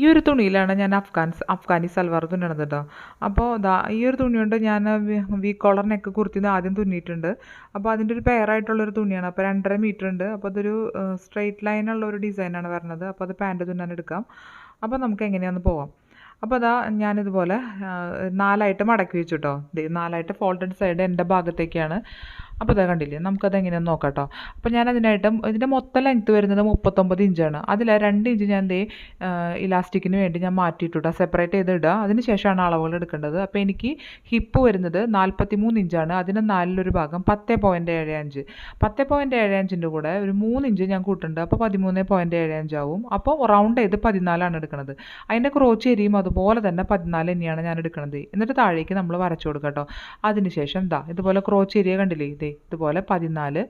ഈ ഒരു തുണിയിലാണ് ഞാൻ അഫ്ഗാനി സൽവാർ തുന്നണത് കേട്ടോ. അപ്പോൾ ഈ ഒരു തുണി കൊണ്ട് ഞാൻ വി കോളർ നെക്ക് കുർത്തി ആദ്യം തുന്നിയിട്ടുണ്ട്. അപ്പോൾ അതിൻ്റെ ഒരു പെയറായിട്ടുള്ളൊരു തുണിയാണ്. അപ്പോൾ 2.5 മീറ്റർ ഉണ്ട്. അപ്പോൾ അതൊരു സ്ട്രെയിറ്റ് ലൈനുള്ള ഒരു ഡിസൈനാണ് വരുന്നത്. അപ്പോൾ അത് പാൻറ്റ് തുന്നാൻ എടുക്കാം. അപ്പോൾ നമുക്ക് എങ്ങനെയാണെന്ന് പോവാം. അപ്പോൾ ഞാനിതുപോലെ 4ആയിട്ട് മടക്കി വെച്ചു കേട്ടോ. 4ആയിട്ട് ഫോൾഡഡ് സൈഡ് എൻ്റെ ഭാഗത്തേക്കാണ്. അപ്പോൾ കണ്ടില്ലേ, നമുക്കത് എങ്ങനെയാണെന്ന് നോക്കാം കേട്ടോ. അപ്പോൾ ഞാൻ അതിനായിട്ട് ഇതിൻ്റെ മൊത്തം ലെങ്ത്ത് വരുന്നത് 39 ഇഞ്ചാണ്. അതിൽ 2 ഇഞ്ച് ഞാൻ ഇലാസ്റ്റിക്കിന് വേണ്ടി ഞാൻ മാറ്റിയിട്ടു സെപ്പറേറ്റ് ചെയ്ത് ഇടുക. അതിന് ശേഷമാണ് അളവുകൾ എടുക്കേണ്ടത്. അപ്പോൾ എനിക്ക് ഹിപ്പ് വരുന്നത് 43 ഇഞ്ചാണ്. അതിന് 4 ഭാഗം 10.75. 10.75ൻ്റെ കൂടെ ഒരു 3 ഇഞ്ച് ഞാൻ കൂട്ടുന്നുണ്ട്. അപ്പോൾ 13.75 ആവും. അപ്പോൾ റൗണ്ട് ചെയ്ത് 14ആണ് എടുക്കുന്നത്. അതിൻ്റെ ക്രോച്ച് ഏരിയയും അതുപോലെ തന്നെ 14 തന്നെയാണ് ഞാൻ എടുക്കുന്നത്. എന്നിട്ട് താഴേക്ക് നമ്മൾ വരച്ചു കൊടുക്കുക കേട്ടോ. അതിനുശേഷം ഇതുപോലെ ക്രോച്ച് ഏരിയ കണ്ടില്ലേ, ഇതുപോലെ 14.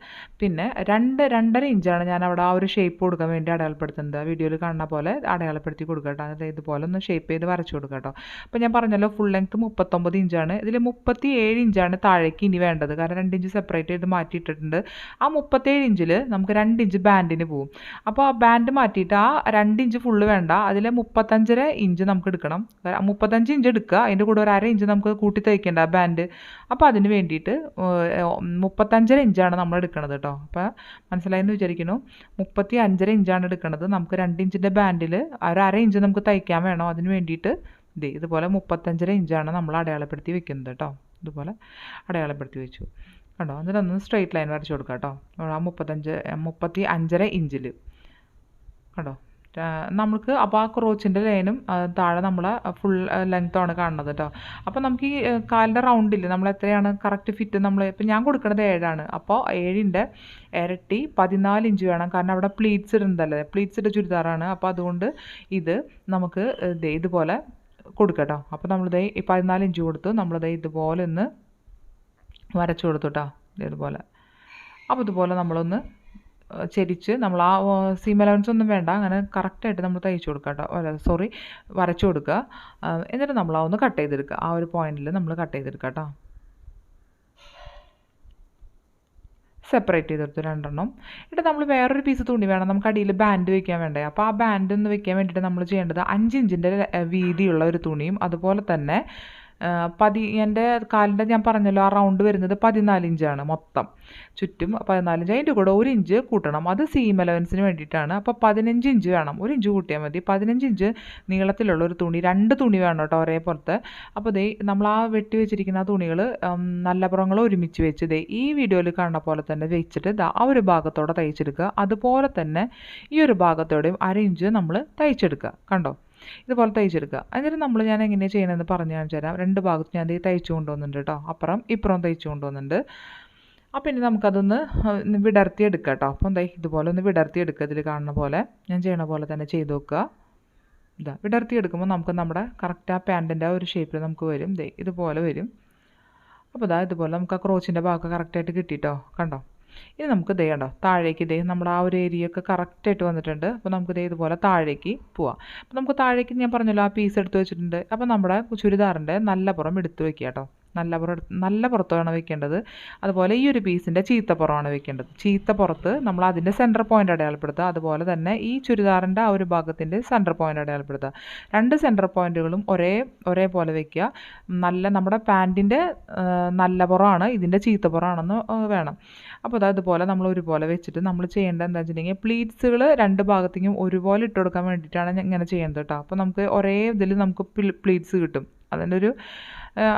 പിന്നെ 2.5 ഇഞ്ചാണ് ഞാൻ അവിടെ ആ ഒരു ഷേപ്പ് കൊടുക്കാൻ വേണ്ടി അടയാളപ്പെടുത്തുന്നത്. വീഡിയോയിൽ കാണുന്ന പോലെ അടയാളപ്പെടുത്തി കൊടുക്കുക കേട്ടോ. അതായത് ഇതുപോലെ ഒന്ന് ഷേപ്പ് ചെയ്ത് വരച്ചു കൊടുക്കുക കേട്ടോ. അപ്പോൾ ഞാൻ പറഞ്ഞല്ലോ ഫുൾ ലെങ്ത്ത് 39 ഇഞ്ചാണ്. ഇതിൽ 37 ഇഞ്ചാണ് താഴേക്ക് ഇനി വേണ്ടത്. കാരണം 2 ഇഞ്ച് സെപ്പറേറ്റ് ചെയ്ത് മാറ്റിയിട്ടിട്ടുണ്ട്. ആ 37 ഇഞ്ചിൽ നമുക്ക് 2 ഇഞ്ച് ബാൻഡിന് പോവും. അപ്പോൾ ആ ബാൻഡ് മാറ്റിയിട്ട് ആ 2 ഇഞ്ച് ഫുള്ള് വേണ്ട, അതിൽ 35 ഇഞ്ച് നമുക്ക് എടുക്കണം. 35 ഇഞ്ച് എടുക്കുക. അതിൻ്റെ കൂടെ ഒരു 1/2 ഇഞ്ച് നമുക്ക് കൂട്ടി തയ്ക്കേണ്ട ആ ബാൻഡ്. അപ്പോൾ അതിന് വേണ്ടിയിട്ട് 35 ഇഞ്ചാണ് നമ്മൾ എടുക്കുന്നത് കേട്ടോ. അപ്പോൾ മനസ്സിലായെന്ന് വിചാരിക്കുന്നു. 35 ഇഞ്ചാണ് എടുക്കുന്നത്. നമുക്ക് 2 ഇഞ്ചിൻ്റെ ബാൻഡിൽ ഒരു 1/2 ഇഞ്ച് നമുക്ക് തയ്ക്കാൻ വേണം. അതിന് വേണ്ടിയിട്ട് ഇതുപോലെ 35 ഇഞ്ചാണ് നമ്മൾ അടയാളപ്പെടുത്തി വെക്കുന്നത് കേട്ടോ. ഇതുപോലെ അടയാളപ്പെടുത്തി വെച്ചു കേട്ടോ. എന്നിട്ടൊന്ന് സ്ട്രെയിറ്റ് ലൈൻ വരച്ച് കൊടുക്കാം കേട്ടോ. ആ 35 ഇഞ്ചിൽ കേട്ടോ. നമുക്ക് അപ്പോൾ ആ ക്രോച്ചിൻ്റെ ലൈനും താഴെ നമ്മളെ ഫുൾ ലെങ്ത്താണ് കാണുന്നത് കേട്ടോ. അപ്പോൾ നമുക്ക് ഈ കാലിൻ്റെ റൗണ്ടിൽ നമ്മൾ എത്രയാണ് കറക്റ്റ് ഫിറ്റ് ഇപ്പം ഞാൻ കൊടുക്കുന്നത് 7ആണ്. അപ്പോൾ 7ൻ്റെ ഇരട്ടി 14 ഇഞ്ച് വേണം. കാരണം അവിടെ പ്ലീറ്റ്സ് ഇടുന്നതല്ലേ, പ്ലീറ്റ്സ് ഇട്ട ചുരിദാറാണ്. അപ്പോൾ അതുകൊണ്ട് ഇത് നമുക്ക് ഇതുപോലെ കൊടുക്കാം കേട്ടോ. അപ്പോൾ ഈ 14 ഇഞ്ച് കൊടുത്ത് ഇതുപോലെ ഒന്ന് വരച്ചു കൊടുത്തു കേട്ടോ. ഇതുപോലെ. അപ്പോൾ ഇതുപോലെ നമ്മളൊന്ന് ചെരിച്ച് നമ്മൾ ആ സീം അലവൻസ് ഒന്നും വേണ്ട, അങ്ങനെ കറക്റ്റായിട്ട് നമ്മൾ തയ്ച്ചു കൊടുക്കുക കേട്ടോ. വരച്ചു കൊടുക്കുക. എന്നിട്ട് നമ്മൾ ഒന്ന് കട്ട് ചെയ്തെടുക്കുക. ആ ഒരു പോയിന്റിൽ നമ്മൾ കട്ട് ചെയ്തെടുക്കുക കേട്ടോ. സെപ്പറേറ്റ് ചെയ്തെടുത്തു 2 എണ്ണം. എന്നിട്ട് നമ്മൾ വേറൊരു പീസ് തുണി വേണം, നമുക്ക് അടിയിൽ ബാൻഡ് വെക്കാൻ വേണ്ടേ. അപ്പോൾ ആ ബാൻഡ് ഒന്ന് വെക്കാൻ വേണ്ടിയിട്ട് നമ്മൾ ചെയ്യേണ്ടത് 5 ഇഞ്ചിൻ്റെ വീതിയുള്ള ഒരു തുണിയും അതുപോലെ തന്നെ എൻ്റെ കാലിൻ്റെ ഞാൻ പറഞ്ഞല്ലോ ആ റൗണ്ട് വരുന്നത് 14 ഇഞ്ചാണ് മൊത്തം, ചുറ്റും 14 ഇഞ്ച്. അതിൻ്റെ കൂടെ 1 ഇഞ്ച് കൂട്ടണം. അത് സീം അലവൻസിന് വേണ്ടിയിട്ടാണ്. അപ്പോൾ 15 ഇഞ്ച് വേണം. 1 ഇഞ്ച് കൂട്ടിയാൽ മതി. 15 ഇഞ്ച് നീളത്തിലുള്ള ഒരു തുണി, 2 തുണി വേണം കേട്ടോ ഒരേപോലത്തെ. അപ്പോൾ നമ്മൾ ആ വെട്ടി വെച്ചിരിക്കുന്ന തുണികൾ നല്ല പുറങ്ങൾ ഒരുമിച്ച് വെച്ച് ഈ വീഡിയോയിൽ കാണുന്ന പോലെ തന്നെ വെച്ചിട്ട് ആ ഒരു ഭാഗത്തോടെ തയ്ച്ചെടുക്കുക. അതുപോലെ തന്നെ ഈ ഒരു ഭാഗത്തോടെയും 1/2 ഇഞ്ച് നമ്മൾ തയ്ച്ചെടുക്കുക. കണ്ടോ, ഇതുപോലെ തയ്ച്ചെടുക്കുക. എന്നിട്ട് ഞാൻ എങ്ങനെയാണ് ചെയ്യണമെന്ന് പറഞ്ഞു കാണിച്ചു തരാം. 2 ഭാഗത്തും ഞാൻ തയ്ച്ചു കൊണ്ടുവന്നിട്ടുണ്ട് കേട്ടോ. അപ്പുറം ഇപ്പുറം തയ്ച്ചു കൊണ്ടുവന്നിട്ടുണ്ട്. അപ്പോൾ ഇനി നമുക്കതൊന്ന് വിടർത്തിയെടുക്കാം കേട്ടോ. അപ്പം ഇതുപോലെ ഒന്ന് വിടർത്തിയെടുക്കുക. ഇതിൽ കാണുന്ന പോലെ ഞാൻ ചെയ്യണ പോലെ തന്നെ ചെയ്ത് നോക്കുക. വിടർത്തിയെടുക്കുമ്പോൾ നമുക്ക് നമ്മുടെ കറക്റ്റ് ആ പാൻറ്റിൻ്റെ ആ ഒരു ഷേപ്പിൽ നമുക്ക് വരും. ഇതുപോലെ വരും. അപ്പോൾ ഇതുപോലെ നമുക്ക് ആ ക്രോച്ചിൻ്റെ ഭാഗമൊക്കെ കറക്റ്റായിട്ട് കിട്ടിയിട്ടോ. കണ്ടോ. ഇനി നമുക്ക് കണ്ടോ താഴേക്ക് നമ്മുടെ ആ ഒരു ഏരിയ ഒക്കെ കറക്റ്റായിട്ട് വന്നിട്ടുണ്ട്. അപ്പോൾ നമുക്ക് ഇതുപോലെ താഴേക്ക് പോവാം. അപ്പോൾ നമുക്ക് താഴേക്ക് ഞാൻ പറഞ്ഞല്ലോ ആ പീസ് എടുത്ത് വെച്ചിട്ടുണ്ട്. അപ്പോൾ നമ്മുടെ ചുരിദാറിൻ്റെ നല്ല പുറം എടുത്ത് വെക്കുക കേട്ടോ. നല്ല പുറത്താണ് വെക്കേണ്ടത്. അതുപോലെ ഈ ഒരു പീസിൻ്റെ ചീത്തപ്പുറമാണ് വെക്കേണ്ടത്. ചീത്തപ്പുറത്ത് നമ്മൾ അതിൻ്റെ സെൻറ്റർ പോയിൻ്റ് അടയാളപ്പെടുത്തുക. അതുപോലെ തന്നെ ഈ ചുരിദാറിൻ്റെ ആ ഒരു ഭാഗത്തിൻ്റെ സെൻറ്റർ പോയിൻ്റ് അടയാളപ്പെടുത്തുക. 2 സെൻറ്റർ പോയിൻറ്റുകളും ഒരേപോലെ വെക്കുക. നമ്മുടെ പാൻറ്റിൻ്റെ നല്ല പുറമാണ്, ഇതിൻ്റെ ചീത്തപ്പുറമാണെന്ന് വേണം. അപ്പോൾ അതുപോലെ നമ്മൾ ഒരുപോലെ വെച്ചിട്ട് നമ്മൾ ചെയ്യേണ്ടത് എന്താ വെച്ചിട്ടുണ്ടെങ്കിൽ പ്ലീറ്റ്സുകൾ 2 ഭാഗത്തേക്കും ഒരുപോലെ ഇട്ട് കൊടുക്കാൻ വേണ്ടിയിട്ടാണ് ഇങ്ങനെ ചെയ്യുന്നത് കേട്ടോ. അപ്പോൾ നമുക്ക് ഒരേ ഇതിൽ നമുക്ക് പ്ലീറ്റ്സ് കിട്ടും. അതിൻ്റെ ഒരു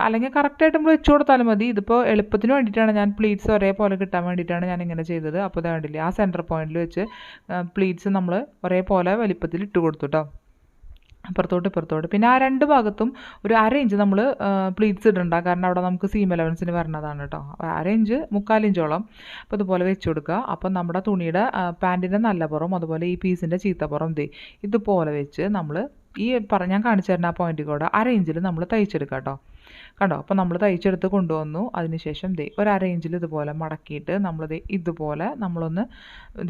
അല്ലെങ്കിൽ കറക്റ്റായിട്ട് നമ്മൾ വെച്ച് കൊടുത്താലും മതി. ഇതിപ്പോൾ എളുപ്പത്തിന് വേണ്ടിയിട്ടാണ് ഞാൻ പ്ലീറ്റ്സ് ഒരേപോലെ കിട്ടാൻ വേണ്ടിയിട്ടാണ് ഞാൻ ഇങ്ങനെ ചെയ്തത്. അപ്പോൾ ഇത് കണ്ടില്ലേ, ആ സെൻറ്റർ പോയിന്റിൽ വെച്ച് പ്ലീറ്റ്സ് നമ്മൾ ഒരേപോലെ വലിപ്പത്തിൽ ഇട്ട് കൊടുത്തു കേട്ടോ. ഇപ്പുറത്തോട്ട്. പിന്നെ ആ 2 ഭാഗത്തും ഒരു 1/2 ഇഞ്ച് നമ്മൾ പ്ലീറ്റ്സ് ഇടണ്ട. കാരണം അവിടെ നമുക്ക് സീം അലവൻസിന് വരണതാണ് കേട്ടോ. 1/2 ഇഞ്ച് 3/4 ഇഞ്ചോളം അപ്പോൾ ഇതുപോലെ വെച്ച് കൊടുക്കുക. അപ്പം നമ്മുടെ തുണിയുടെ പാൻറ്റിൻ്റെ നല്ല പുറം അതുപോലെ ഈ പീസിൻ്റെ ചീത്തപ്പുറം ഇതുപോലെ വെച്ച് നമ്മൾ ഞാൻ കാണിച്ചു തരുന്ന ആ പോയിന്റിൽ കൂടെ 1/2 ഇഞ്ചിൽ നമ്മൾ തയ്ച്ചെടുക്കുക കേട്ടോ. കണ്ടോ? അപ്പോൾ നമ്മൾ തയ്ച്ചെടുത്ത് കൊണ്ടുവന്നു. അതിനുശേഷം ദേ ഒരു അര ഇഞ്ചിൽ ഇതുപോലെ മടക്കിയിട്ട് നമ്മളിത് ഇതുപോലെ നമ്മളൊന്ന്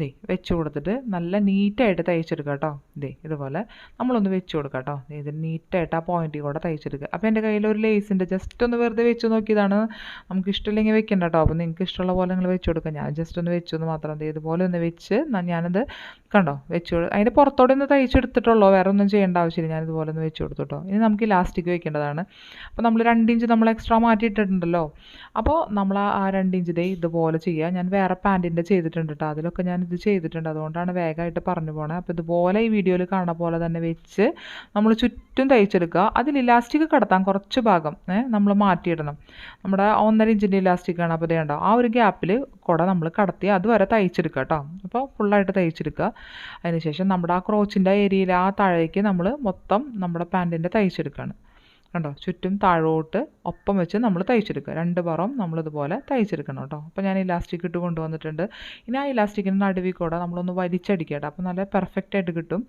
ദേ വെച്ച് കൊടുത്തിട്ട് നല്ല നീറ്റായിട്ട് തയ്ച്ചെടുക്കുക കേട്ടോ. ദേ ഇതുപോലെ നമ്മളൊന്ന് വെച്ച് കൊടുക്കുക കേട്ടോ. ഇത് നീറ്റായിട്ട് ആ പോയിന്റിൽ കൂടെ തയ്ച്ചെടുക്കുക. അപ്പോൾ എൻ്റെ കയ്യിൽ ഒരു ലേസിൻ്റെ ജസ്റ്റ് ഒന്ന് വെറുതെ വെച്ച് നോക്കിയതാണ്. നമുക്ക് ഇഷ്ടമില്ലെങ്കിൽ വെക്കണ്ട കേട്ടോ. അപ്പോൾ നിങ്ങൾക്ക് ഇഷ്ടമുള്ള പോലെ നിങ്ങൾ വെച്ച് കൊടുക്കുക. ഞാൻ ജസ്റ്റ് ഒന്ന് വെച്ചു എന്ന് മാത്രം. ദേ ഇതുപോലെ ഒന്ന് വെച്ച് ഞാനത് കണ്ടോ വെച്ച് അതിൻ്റെ പുറത്തോടെ ഒന്ന് തയ്ച്ചെടുത്തിട്ടുള്ളൂ, വേറെ ഒന്നും ചെയ്യേണ്ട ആവശ്യമില്ല. ഞാൻ ഇതുപോലെ ഒന്ന് വെച്ച് കൊടുത്തു കേട്ടോ. ഇനി നമുക്ക് ഇലാസ്റ്റിക് വെക്കേണ്ടതാണ്. അപ്പോൾ നമ്മൾ 2 ഇഞ്ച് നമ്മൾ എക്സ്ട്രാ മാറ്റിയിട്ടിട്ടുണ്ടല്ലോ. അപ്പോൾ നമ്മൾ ആ 2 ഇഞ്ച് ദേ ഇതുപോലെ ചെയ്യുക. ഞാൻ വേറെ പാൻറ്റിൻ്റെ ചെയ്തിട്ടുണ്ട് കേട്ടോ. അതിലൊക്കെ ഞാൻ ഇത് ചെയ്തിട്ടുണ്ട്, അതുകൊണ്ടാണ് വേഗമായിട്ട് പറഞ്ഞു പോണത്. അപ്പോൾ ഇതുപോലെ ഈ വീഡിയോയിൽ കാണുന്ന പോലെ തന്നെ വെച്ച് നമ്മൾ ചുറ്റും തയ്ച്ചെടുക്കുക. അതിൽ ഇലാസ്റ്റിക് കടത്താൻ കുറച്ച് ഭാഗം നമ്മൾ മാറ്റിയിടണം. നമ്മുടെ 1.5 ഇഞ്ചിൻ്റെ ഇലാസ്റ്റിക്കാണ്. അപ്പോൾ ഇതേ ഉണ്ടോ ആ ഒരു ഗ്യാപ്പിൽ കൂടെ നമ്മൾ കടത്തി അതുവരെ തയ്ച്ചെടുക്കുക കേട്ടോ. അപ്പോൾ ഫുള്ളായിട്ട് തയ്ച്ചെടുക്കുക. അതിനുശേഷം നമ്മുടെ ആ ക്രോച്ചിൻ്റെ ഏരിയയിൽ ആ താഴേക്ക് നമ്മൾ മൊത്തം നമ്മുടെ പാൻറ്റിൻ്റെ തയ്ച്ചെടുക്കുകയാണ്. കണ്ടോ ചുറ്റും താഴോട്ട് ഒപ്പം വെച്ച് നമ്മൾ തയ്ച്ചെടുക്കുക. 2 പുറം നമ്മളിതുപോലെ തയ്ച്ചെടുക്കണം കേട്ടോ. അപ്പോൾ ഞാൻ ഇലാസ്റ്റിക് ഇട്ട് കൊണ്ടുവന്നിട്ടുണ്ട്. ഇനി ആ ഇലാസ്റ്റിക്കിൻ്റെ നടുവിൽ കൂടെ നമ്മളൊന്ന് വലിച്ചടിക്കുക കേട്ടോ. അപ്പോൾ നല്ല പെർഫെക്റ്റ് ആയിട്ട് കിട്ടും.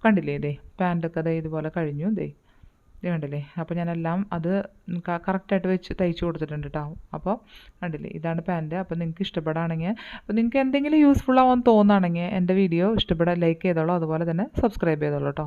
കണ്ടില്ലേ ഇതേ പാൻറ്റൊക്കെ ദേ ഇതുപോലെ കഴിഞ്ഞു. ദേ ഇത് കണ്ടില്ലേ. അപ്പോൾ ഞാനെല്ലാം അത് കറക്റ്റായിട്ട് വെച്ച് തയ്ച്ച് കൊടുത്തിട്ടുണ്ട് കേട്ടോ. അപ്പോൾ കണ്ടില്ലേ ഇതാണ് പാൻറ്റ്. അപ്പോൾ നിങ്ങൾക്ക് ഇഷ്ടപ്പെടുകയാണെങ്കിൽ, അപ്പോൾ നിങ്ങൾക്ക് എന്തെങ്കിലും യൂസ്ഫുൾ ആവാൻ തോന്നുകയാണെങ്കിൽ എൻ്റെ വീഡിയോ ഇഷ്ടപ്പെടാൻ ലൈക്ക് ചെയ്തോളൂ, അതുപോലെ തന്നെ സബ്സ്ക്രൈബ് ചെയ്തോളൂ കേട്ടോ.